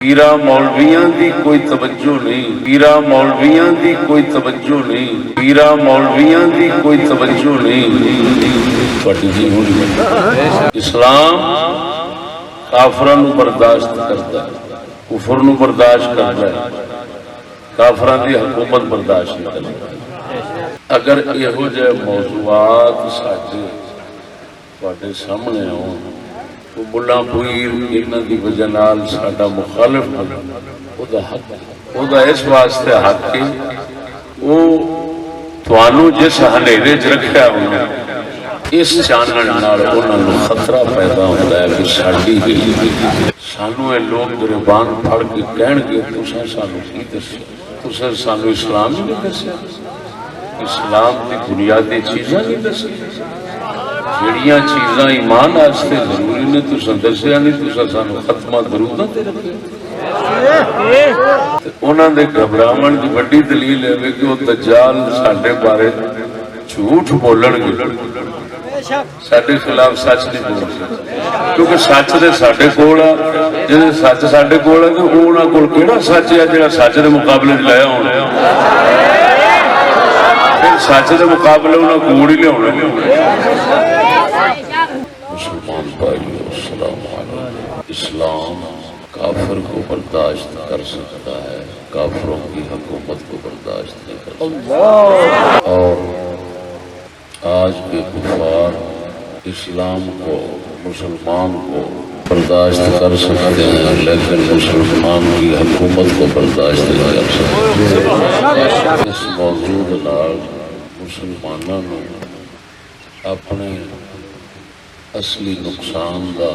پیرا مولویاں دی کوئی توجہ نہیں، پیرا مولویاں دی کوئی توجہ نہیں، پیرا مولویاں دی کوئی توجہ نہیں۔ اسلام کافراں نو برداشت کرتا ہے، کفر نو برداشت کرتا ہے، کافراں دی حکومت برداشت نہیں کرتا۔ اگر یہو جہ موضوعات ساڈے سامنے ہون تو ملا پیر انہاں دی وجہ نال ساڈا مخالف بنے، او دا اس واسطے حق ہے او تانوں جس ہنیرے چ رکھیا ہونا اس چانن نال انہاں نوں خطرہ پیدا ہوندا ہے کہ ساڈی سانوں اے لوگ گربان پھڑ کے کہن گے تساں سانوں کی دسیا، تساں سانوں اسلام نہیں دسیا، اسلام دی بنیادی چیزاں نہیں دسی، جڑیاں چیزاں ایمان واسطے ضروری نے تساں دسیا نہیں، تساں سانوں ختمہ دروداں تے رکھے۔ انہاں دے گھبراون دی وڈی دلیل ہے کہ وہ دجال ساڈے بارے جھوٹ بولن گے، ساڈے خلاف سچ نہیں بول سکتے، کیونکہ سچ دے ساڈے کول آ، جے سچ ساڈے کول ہے تے انہاں کول کیڑا سچ ہے جڑا سچ دے مقابلے وچ لایا ہونا، پھر سچ دے مقابلے انہاں کوڑ ہی لیا ہونا۔ مسلمان بھائیو السلام علیکم۔ اسلام کافر کو برداشت کر سکتا ہے، کافروں کی حکومت کو برداشت نہیں کر سکتا، اور آج کے کفار اسلام کو مسلمان کو برداشت کر سکتے ہیں لیکن مسلمان کی حکومت کو برداشت نہیں کر سکتے۔ اس موضوع نال مسلمانوں نے اپنے اصلی نقصان دا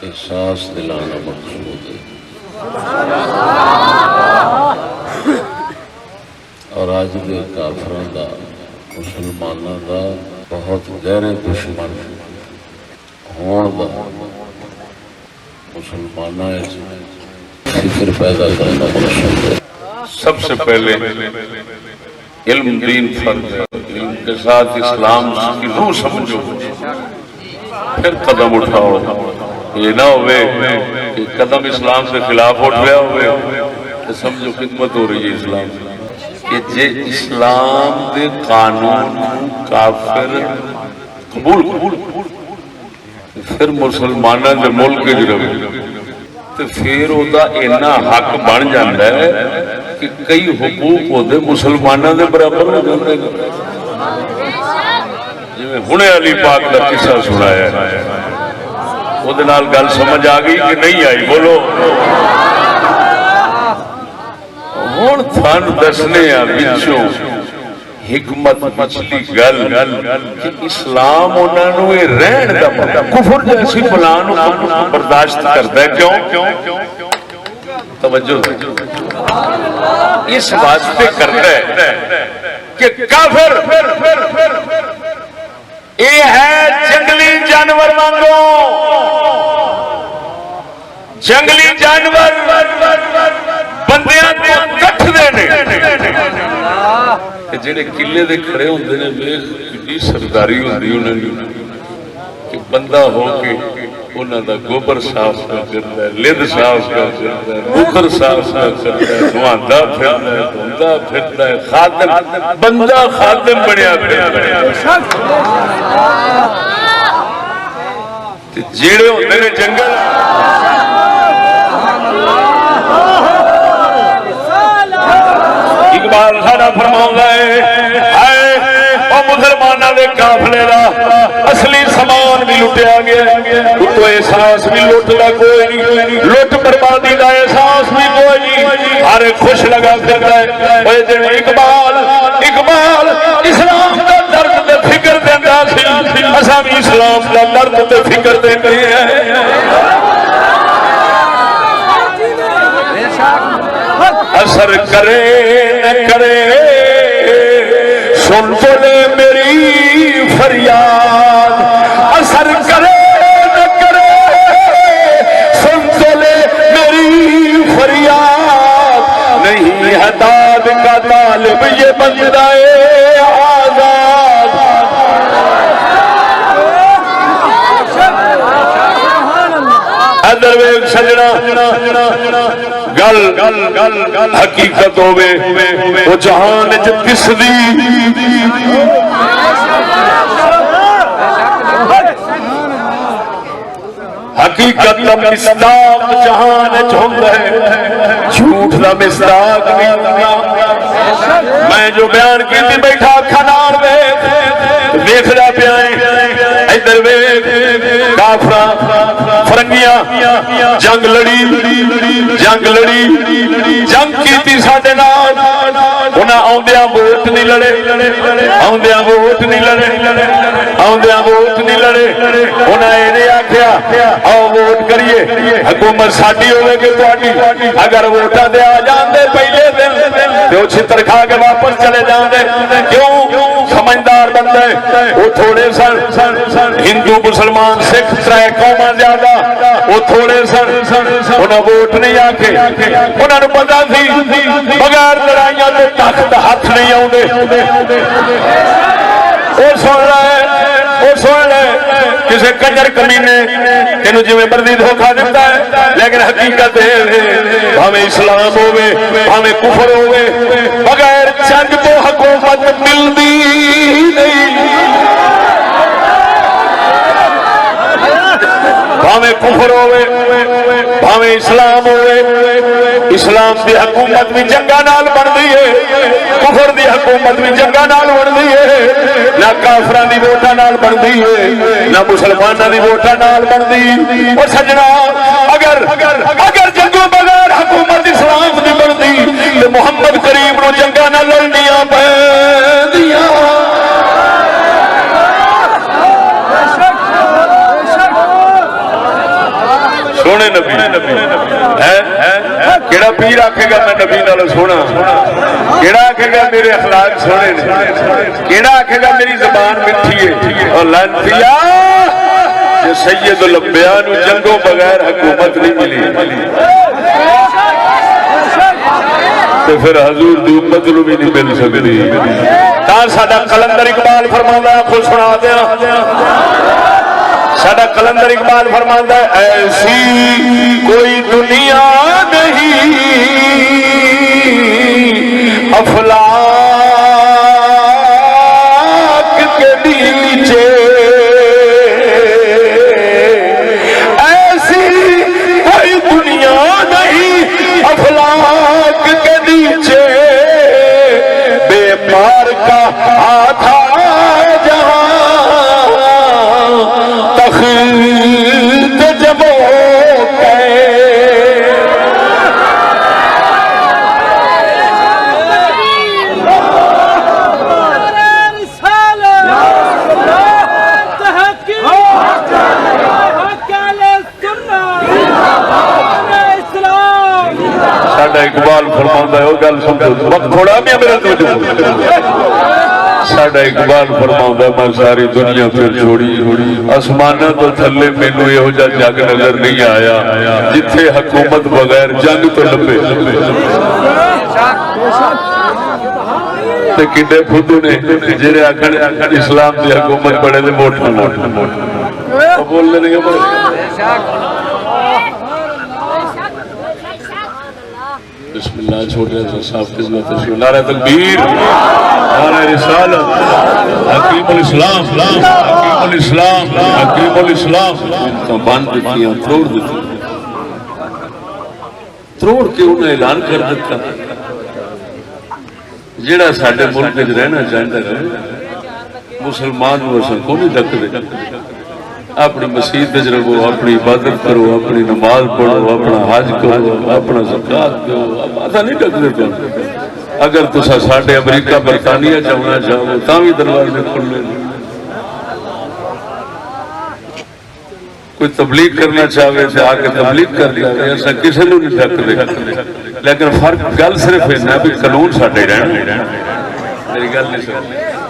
احساس دلانا مقصود ہے، اور آج کے کافراں دا مسلمانوں دا بہت گہرے دشمن ہون دا مسلمانوں فکر پیدا کرنا مقصود ہے۔ سب سے پہلے علم دین فرض ہے، علم کے ساتھ اسلام کی روح سمجھو، پھر قدم اٹھاؤ۔ یہ نہ ہوئے کہ قدم اسلام سے خلاف اٹھ رہا ہوئے تو سمجھو خدمت ہو رہی ہے اسلام کہ جے اسلام دے قانون کافر قبول پھر مسلمانوں دے ملک وچ رہے تو پھر وہ اینا حق بن جاتا ہے کہ کئی حقوق ہوتے مسلمانوں دے برابر ہو جاتے ہیں۔ جی ہنے علی پاک کا قصہ سنایا ہے، وہ گل سمجھ آ گئی کہ نہیں آئی؟ بولو ہوں تھن دسنے پچھوں حکمت پچھلی گل کہ اسلام انہوں نے رہن دا کفر جیسی بلان برداشت کرتا ہے۔ کیوں؟ توجہ اس واسطے کرتا ہے کہ کافر یہ ہے جنگلی جانور مانگو، جنگلی جانور بندیاں کو کٹ دینے، جڑے قلعے دے کھڑے ہوندے نے ویکھ کڈی سرداری ہوندی انہاں دی کہ بندہ ہو کے انہاں دا گوبر صاف کردا ہے، لد صاف کردا ہے، موتر صاف کردا ہے، نہاندا پھردا ہے، دھوندا پھردا ہے، خادم بندہ خادم بنیا پھردا ہے۔ تے جڑے ہوندے نے جنگل اقبال ساڈا فرماؤندا ہے او مسلماناں دے قافلے دا اصلی سامان بھی لٹیا گیا، تو احساس بھی لٹ دا کوئی نہیں، لٹ بربادی دا احساس بھی کوئی نہیں، ہر خوش لگا پھردا ہے۔ اوے جڑے اقبال اسلام دا درد تے فکر دیندا سی، اساں بھی اسلام دا درد تے فکر دیندے ہیں۔ اثر کرے نہ کرے سن تو لے میری فریاد، اثر کرے نہ کرے سن تو لے میری فریاد، نہیں ہے داد کا طالب یہ بندہ آزاد۔ ادر ویگ سجنا گل حقیقت ہوے وہ جہان وچ دسدی حقیقت دا مصداق جہان وچ ہوندا ہے جھوٹ دا مصداق نہیں ہوندا میں جو بیان کیتی بیٹھا اکھاں نال ویکھدا پیا ادھر ویکھ کافراں فرنگیاں جنگ لڑی جنگ کیتی ساڈے نال انہاں آوندیاں ووٹ نہیں لڑے آوندیاں ووٹ نہیں لڑے انہاں اے نہیں آکھیا آؤ ووٹ کریے حکومت ساڈی ہوے گی تہاڈی اگر ووٹاں دے آ جاندے پہلے دن تے او چھتر کھا کے واپس چلے جاندے کیوں سمجھدار بندے وہ تھوڑے سن ہندو مسلمان سکھ ترے قوماں زیادہ وہ تھوڑے سن انہاں ووٹ نہیں آکھے انہاں نوں پتہ سی بغیر لڑائیاں تے تخت ہاتھ نہیں آوندے وہ سن لے کسی کنجر کمینے تینوں جی مرضی دھوکھا دیتا ہے لیکن حقیقت بھاویں اسلام ہوے بھاویں کفر ہوے بغیر جنگ تو حکومت ملتی نہیں بھاویں کفر ہوے بھاویں اسلام ہوے اسلام دی حکومت بھی جنگاں نال بنتی ہے کفر دی حکومت بھی جنگاں نال بنتی ہے نہ کافراں دی ووٹاں نال بنتی ہے نہ مسلماناں دی ووٹاں نال بنتی اور سجنا اگر جنگوں بغیر حکومت اسلام دی بنتی تو محمد کریم نو جنگاں نال لڑنیاں پیندیاں سونے نبی کیڑا پیر آکھے گا میں نبی نال سونا کیڑا آکھے گا میرے اخلاق سونے نے کیڑا آکھے گا میری زبان مٹھی ہے اور لعنتیا کہ سید الانبیاء نو جنگوں بغیر حکومت نہیں ملی تو پھر حضور دی امت نو بھی نہیں مل سکتی تا ساڈا کلندر اقبال فرماندا ہے خود سنا دیا ساڈا کلندر اقبال فرماندا ہے ایسی کوئی دنیا نہیں افلاک کے نیچے ایسی کوئی دنیا نہیں افلاک کے نیچے بے مار کا آدھا اقبال فرماتا ہے وہ گل سمجھو وقت تھوڑا بھی میرا ساڈا اقبال فرماتا ہے میں ساری دنیا پھر چھوڑی آسماناں تو تھلے مینوں یہو جا جگ نظر نہیں آیا جتھے حکومت بغیر جنگ تو لبے تے کڈے فدو نے جڑے آکھن اسلام دی حکومت بڑے تے موٹے بولنے نہیں بسم اللہ چھوٹے سے صاحب خدمت تشریف نعرہ تکبیر نعرہ رسالت حکیم الاسلام حکیم الاسلام حکیم الاسلام باندھ دیتیاں تروڑ کے انہیں اعلان کر دیتا جیڑا ساڈے ملک وچ رہنا چاہتا ہے مسلمان وسن کو نہیں ڈک دے اپنی مسجد وچ رہو اپنی عبادت کرو اپنی نماز پڑھو اپنا حج کرو اپنا زکات دو ماتھا نہیں ڈک دے اگر تسا ساڈے امریکہ برطانیہ جانا چاہو تاں بھی دروازے کھلے کوئی تبلیغ کرنا چاہے تو آ کے تبلیغ کر لیا ایسا کسی نو نہیں ڈک دے لیکن فرق گل صرف ہے بھی قانون ساڈے رہنا میری گل نہیں سمجھ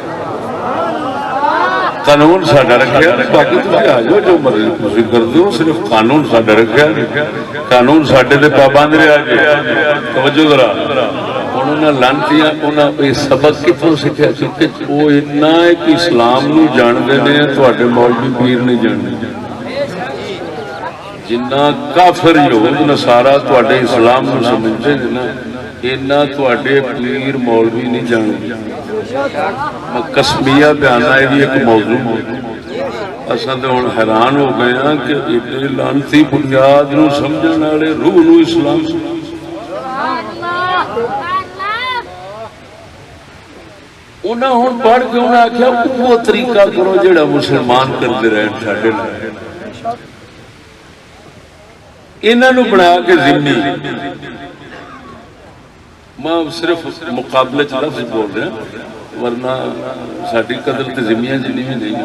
قانون ساڈا رکھیا باقی تم آ جاؤ جو مرضی تسی کرتے ہو صرف قانون ساڈا رکھیا قانون ساڈے تے پابند رہا جی توجہ ذرا انہوں لانتیاں انہوں نے سبق کتوں سیکھا کیونکہ وہ اتنا ہے کہ اسلام نو جانتے ہیں تواڈے مولوی پیر نہیں جانتے جنہ کافر یہود نصارا تواڈے اسلام نو سمجھتے ہیں نا اینا تواڈے پیر مولوی نہیں جانتے. میں قسمیہ بیانہ ہے بھی ایک موضوع اصل تو ہوں حیران ہو گئے ہیں کہ ایڈے لانتی بنیاد نو سمجھن والے روح نو اسلام انہاں ہوں پڑھ کے انہاں آخیا وہ طریقہ کرو جڑا مسلمان کرتے رہے ساڈے نال. انہاں نو بنا کے ذمہ میں صرف مقابلے چ لفظ بول رہا ورنہ ساری قدر تے ذمیاں جنی بھی نہیں.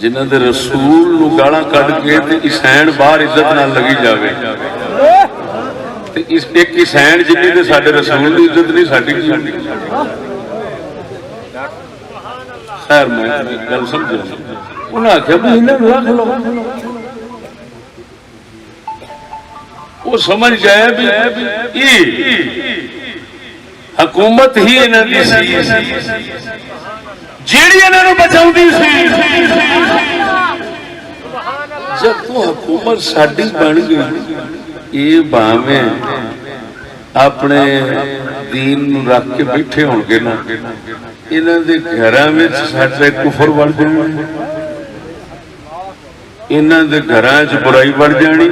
جنہ دے رسول نو گالاں کڈ کے تے حسین باہر عزت نال لگی جاوے تے اس ایک حسین جنی تے ساڈے رسول دی عزت نہیں ساڈی کی ہوندی. خیر میں گل سمجھا انہاں آخیا بھی انہاں نو رکھ لو. وہ سمجھ گئے بھی حکومت ہی انہاں دی سی جیڑی انہاں نو بچاؤندی سی. جب تو حکومت ساڈی بن گئی یہ باویں اپنے دین نو رکھ کے بیٹھے ہون گے نا انہاں دے گھراں وچ ساڈے کفر بڑھ جانا انہاں دے گھراں وچ برائی بڑھ جانی.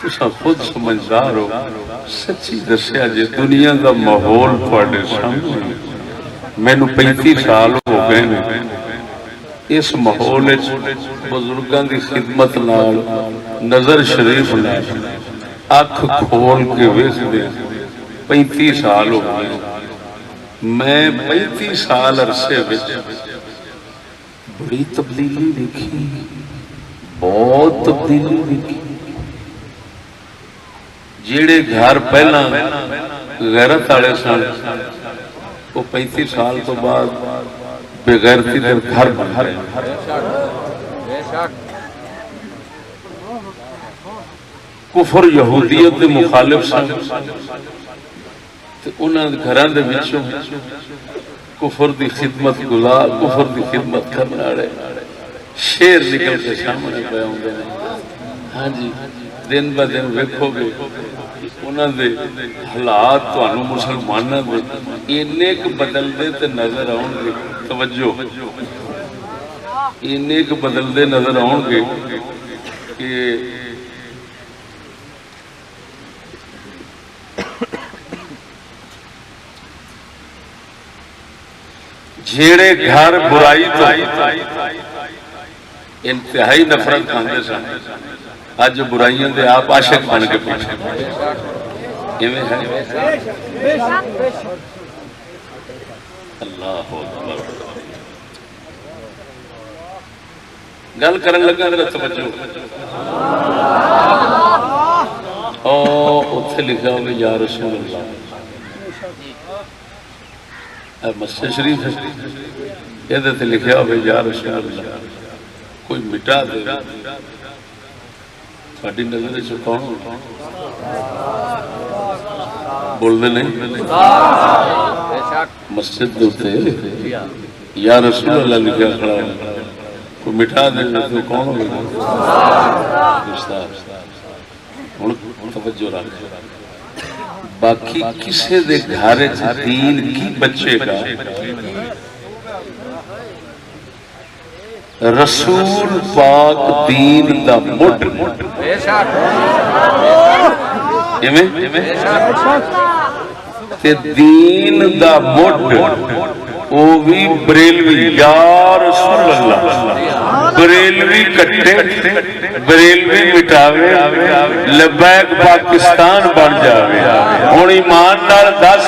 تساں خود سمجھدار ہو سچی دسیا جی دنیا دا ماحول تواڈے سامنے مینوں 35 سال ہو گئے نے اس ماحول وچ بزرگاں دی خدمت نال نظر شریف نال اکھ کھول کے ویکھدے 35 سال ہو گئے. میں 35 سال عرصے وچ بڑی تبدیلی دیکھی بہت تبدیلی دیکھی. جیڑے گھر پہلا غیرت والے سن وہ 35 سال تو بعد بے غیرتی دے گھر بن گئے. کفر یہودیت دے مخالف سن تے انہاں دے گھراں دے وچوں کفر دی خدمت گزار کفر دی خدمت کرنے والے شیر نکل کے سامنے پے ہوندے نے. ہاں جی دن ب دن ویکھو گے انہاں دے حالات تانوں مسلماناں دے اینے ک بدلدے تے نظر آؤں گے. توجہ اینے ک بدلدے نظر آؤں گے کہ جھیڑے گھر برائی تو انتہائی نفرت کھاندے سن اج برائیاں دے آپ عاشق بن کے پیچھے اللہ اکبر. گل کرن لگا ذرا توجہ اوتھے لکھا ہوگا یا رسول اللہ مسجد شریف ہے یہ لکھا ہوگا یا رسول اللہ کوئی مٹا دے ساڈی نظر چ کون بولتے نہیں مسجد یا رسول اللہ لکھا کھڑا کوئی مٹھا دے تو کون ہوگا. توجہ رکھ باقی کسی دے گھر دین کی بچے گا رسول پاک دین دا مٹ تے دین دا مٹ او بھی بریلوی یا رسول اللہ بریلوی کٹے بریلوی مٹاوے لبیک پاکستان بن جاوے. ہن ایمان نال دس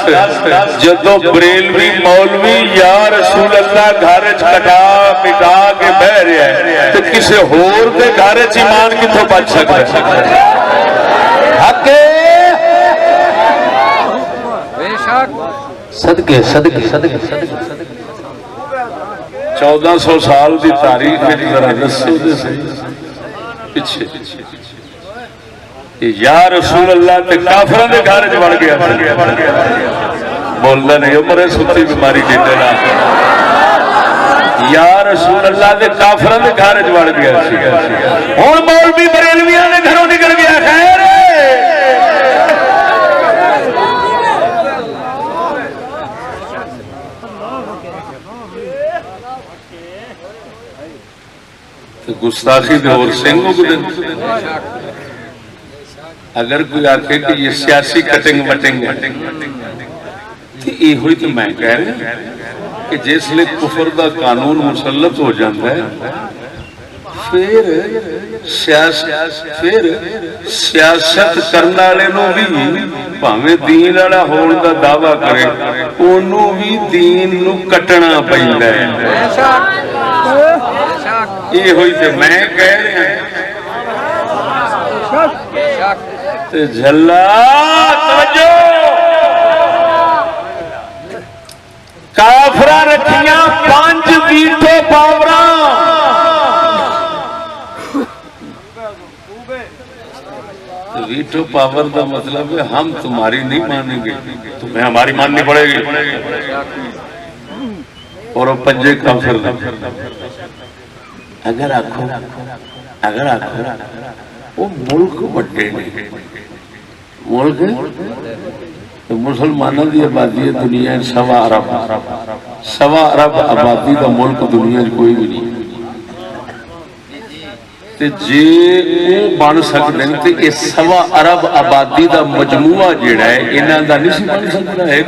جدوں بریلوی مولوی یا رسول اللہ گھر وچ کٹا مٹا کے بہ رہا ہے تے کسے ہور دے گھر وچ ایمان کتھوں بچ سکدا ہے. حق صدقے صدقے صدقے 1400 سال دی تاریخ ذرا دسو پیچھے یا رسول اللہ تے کافراں دے گھر وچ بڑھ گیا. بولتا نہیں مرے ستی بیماری دینے نا یا رسول اللہ دے کافران دے گھر جوڑ گیا ہوں مولوی بریلویاں دے گھروں نکل گیا خیر گستاخی دے اور سنگوں کو دن اگر کوئی آکھے کہ یہ سیاسی کٹنگ وٹنگ ہے تو یہ ہوئی تو میں کہہ رہا کہ جس لئے کفر دا قانون مسلط ہو جاتا ہے پھر سیاست کرنا لے نو بھی پاہمیں دین والا ہون دا دعویٰ کرے انہوں بھی دین نو کٹنا پہندا ہے یہ ہوئی تو میں کہہ رہا تے جھلا توجہ کافرہ رکھیاں 5 ویٹو پاوراں ویٹو پاور دا مطلب ہے ہم تمہاری نہیں مانیں گے تمہیں ہماری ماننی پڑے گی اور وہ پنجے کافر اگر آکھو وہ ملک بڑے نہیں ملک مسلمانوں کی آبادی دنیا 1.25 ارب آبادی کا ملک دنیا کوئی بھی نہیں جی وہ بن سکتے ہیں تو یہ 1.25 ارب آبادی کا مجموعہ جڑا ہے انہوں کا نہیں بن سکتا ہے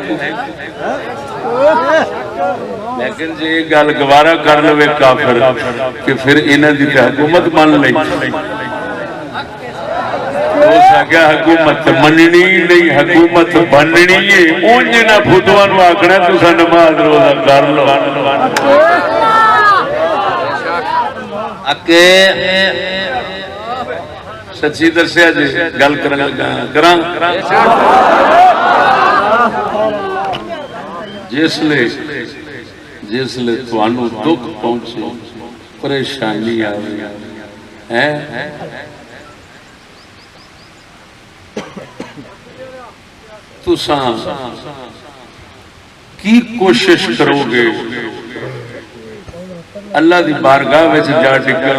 لیکن جی یہ گل گوارا کر لے کافر کہ پھر انہوں کی حکومت مان لی ہو سکیا حکومت مننی نہیں حکومت بننی ہے اونج نہ بدھواں نوں آکھنا تساں نماز روزہ کر لو اکے سچی دسیا جی گل کراں جس لئے تھانوں دکھ پہنچے پریشانی آئی ہے تساں کی کوشش کرو گے اللہ دی بارگاہ وچ جا ٹکاں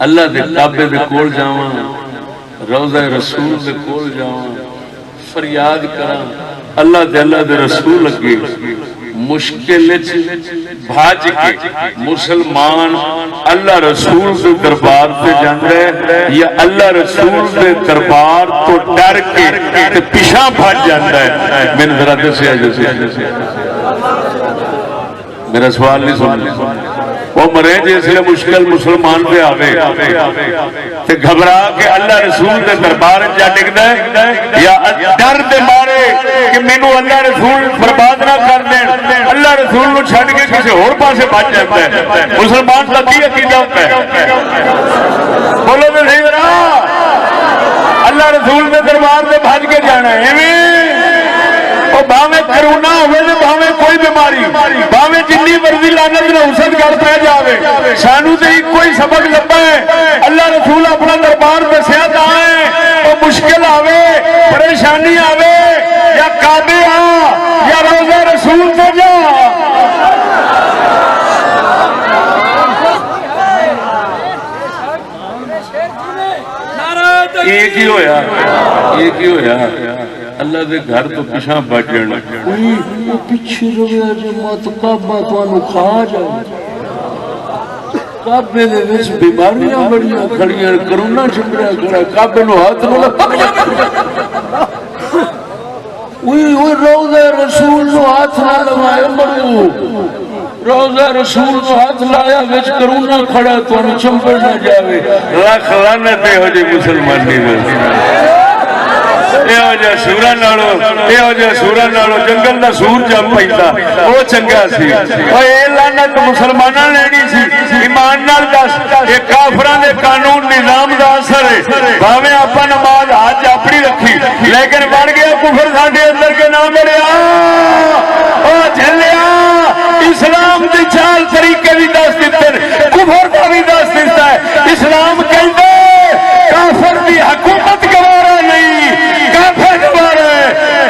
اللہ دے کعبے دے کول جاواں روضہ رسول دے کول جاواں فریاد کراں اللہ دے رسول لگے مشکل بھاج کے مسلمان اللہ رسول دے دربار تے جاندے یا اللہ رسول دے دربار تو ڈر کے تے پیچھے بھاج جاندا ہے میں ذرا دسیا میرا سوال نہیں سن وہ مرے جیسے مشکل مسلمان پہ آوے تے گھبرا کے اللہ رسول دے دربار جا ٹکدا ہے یا ڈر دے مارے کہ مینوں اللہ رسول برباد نہ کر دین اللہ رسول نو چھڈ کے کسی اور پاسے بچ جاندا ہے مسلمان دا کی عقیدہ ہوتا ہے بولو تے صحیح ذرا اللہ رسول دے دربار تے بھج کے جانا ہے ایویں بھاویں کرونا ہوئے تے بھاویں کوئی بیماری بھاویں جنی مرضی لعنت نحوست گل پہ جاوے سانو تے کوئی سبق لبا ہے اللہ رسول اپنا دربار دسیا تا ہے او مشکل آوے پریشانی آوے یا کعبے آ یا روضہ رسول تے جا ایک ہی ہویا اللہ دے گھر تو پیچھا بچن وہ پیچھے رویا جماعت کعبہ تانوں کھا جائے کعبے دے وچ بیماریاں بڑیاں کھڑیاں کرونا چمڑیا کھڑا کعبے نو ہاتھ نہ پک جائے اوئے روضہ رسول نو ہاتھ نہ لگائے مرو روضہ رسول نو ہاتھ لایا وچ کرونا کھڑا تانوں چمبڑ نہ جاوے لاکھ لعنت ہو جے مسلمانی دے سورا نالو جنگل دا سور جب پیندا وہ چنگا سی اے لعنت مسلماناں لینی سی ایمان نال دس اے کافراں دے قانون نظام دا اثر ہے بھاویں آپاں نماز حج اپنی رکھی لیکن بڑھ گیا کفر ساڈے اندر کے نام بڑیا او جھلیا اسلام دی چال طریقے بھی دس دتے کفر دا بھی دس دیتا ہے اسلام کہندا کافر دی حکومت گوارا نہیں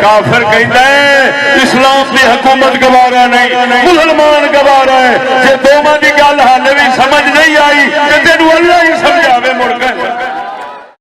کافر کہندا ہے اسلام دی حکومت گوارا نہیں مسلمان گوارا ہے جے دوواں دی گل حال بھی سمجھ نہیں آئی تے تینوں اللہ